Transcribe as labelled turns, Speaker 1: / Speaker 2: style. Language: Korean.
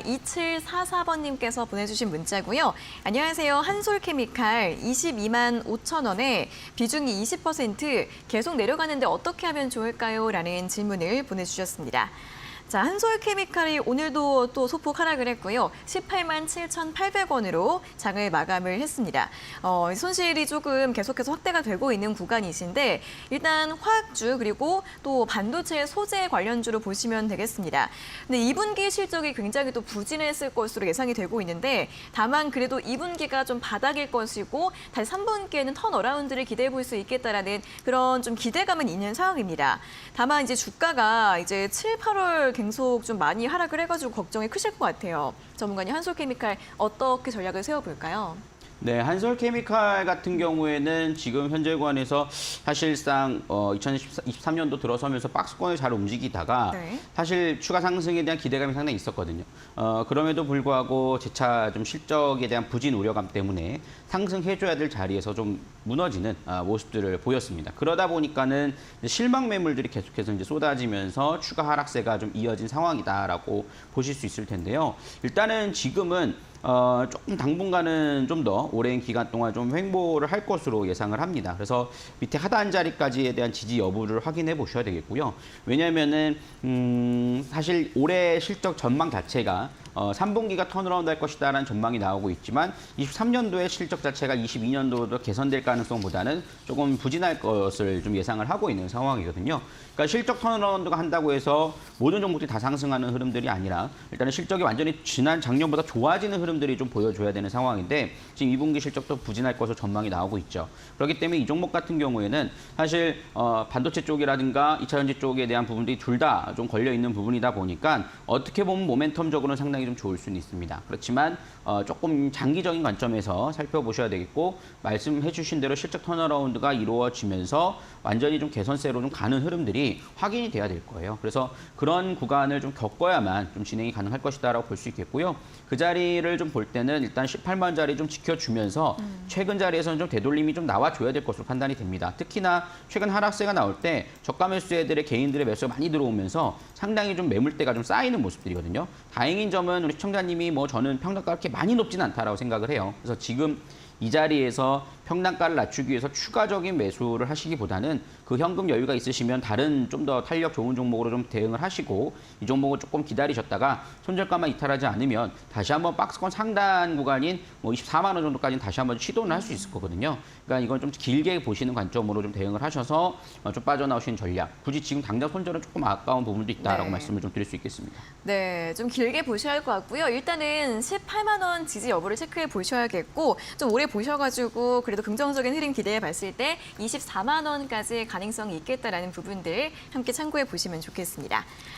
Speaker 1: 2744번님께서 보내주신 문자고요. 안녕하세요. 한솔케미칼 22만 5천 원에 비중이 20% 계속 내려가는데 어떻게 하면 좋을까요? 라는 질문을 보내주셨습니다. 자, 한솔케미칼이 오늘도 또 소폭 하락을 했고요. 18만 7,800원으로 장을 마감을 했습니다. 손실이 조금 계속해서 확대가 되고 있는 구간이신데 일단 화학주 그리고 또 반도체 소재 관련주로 보시면 되겠습니다. 근데 2분기 실적이 굉장히 또 부진했을 것으로 예상이 되고 있는데 다만 그래도 2분기가 좀 바닥일 것이고 다시 3분기에는 턴어라운드를 기대해 볼 수 있겠다라는 그런 좀 기대감은 있는 상황입니다. 다만 이제 주가가 이제 7, 8월 계속 좀 많이 하락을 해가지고 걱정이 크실 것 같아요. 전문가님, 한솔케미칼 어떻게 전략을 세워볼까요?
Speaker 2: 네, 한솔케미칼 같은 경우에는 지금 현재 구간에서 사실상 2023년도 들어서면서 박스권을 잘 움직이다가
Speaker 1: 네.
Speaker 2: 사실 추가 상승에 대한 기대감이 상당히 있었거든요. 그럼에도 불구하고 재차 좀 실적에 대한 부진 우려감 때문에 상승해줘야 될 자리에서 좀 무너지는 모습들을 보였습니다. 그러다 보니까는 실망 매물들이 계속해서 이제 쏟아지면서 추가 하락세가 좀 이어진 상황이다라고 보실 수 있을 텐데요. 일단은 지금은 조금 당분간은 좀 더 오랜 기간 동안 좀 횡보를 할 것으로 예상을 합니다. 그래서 밑에 하단 자리까지에 대한 지지 여부를 확인해 보셔야 되겠고요. 왜냐하면은 사실 올해 실적 전망 자체가 3분기가 턴어라운드 할 것이다라는 전망이 나오고 있지만 23년도의 실적 자체가 22년도도 개선될 가능성보다는 조금 부진할 것을 좀 예상을 하고 있는 상황이거든요. 그러니까 실적 턴어라운드가 한다고 해서 모든 종목들이 다 상승하는 흐름들이 아니라 일단은 실적이 완전히 지난 작년보다 좋아지는 흐름들이 좀 보여줘야 되는 상황인데 지금 2분기 실적도 부진할 것으로 전망이 나오고 있죠. 그렇기 때문에 이 종목 같은 경우에는 사실 반도체 쪽이라든가 2차 전지 쪽에 대한 부분들이 둘 다 좀 걸려 있는 부분이다 보니까 어떻게 보면 모멘텀적으로는 상당히 좀 좋을 수는 있습니다. 그렇지만 조금 장기적인 관점에서 살펴보셔야 되겠고 말씀해 주신 대로 실적 턴어라운드가 이루어지면서 완전히 좀 개선세로 좀 가는 흐름들이 확인이 돼야 될 거예요. 그래서 그런 구간을 좀 겪어야만 좀 진행이 가능할 것이다라고 볼 수 있겠고요. 그 자리를 좀 볼 때는 일단 18만 자리 좀 지켜주면서 최근 자리에서는 좀 되돌림이 좀 나와줘야 될 것으로 판단이 됩니다. 특히나 최근 하락세가 나올 때 저가 매수애들의 개인들의 매수가 많이 들어오면서 상당히 좀 매물대가 좀 쌓이는 모습들이거든요. 다행인 점은 우리 시청자님이 저는 평단가가 그렇게 많이 높지는 않다라고 생각을 해요. 그래서 지금 이 자리에서 평단가를 낮추기 위해서 추가적인 매수를 하시기보다는 그 현금 여유가 있으시면 다른 좀 더 탄력 좋은 종목으로 좀 대응을 하시고 이 종목을 조금 기다리셨다가 손절가만 이탈하지 않으면 다시 한번 박스권 상단 구간인 24만 원 정도까지는 다시 한번 시도는 할 수 있을 거거든요. 그러니까 이건 좀 길게 보시는 관점으로 좀 대응을 하셔서 좀 빠져나오시는 전략. 굳이 지금 당장 손절은 조금 아까운 부분도 있다라고
Speaker 1: 네.
Speaker 2: 말씀을 좀 드릴 수 있겠습니다.
Speaker 1: 네, 좀 길게 보셔야 할 것 같고요. 일단은 18만 원 지지 여부를 체크해 보셔야겠고 좀 오래 보셔가지고 그래도 긍정적인 흐름 기대해 봤을 때 24만 원까지 가능성이 있겠다라는 부분들 함께 참고해 보시면 좋겠습니다.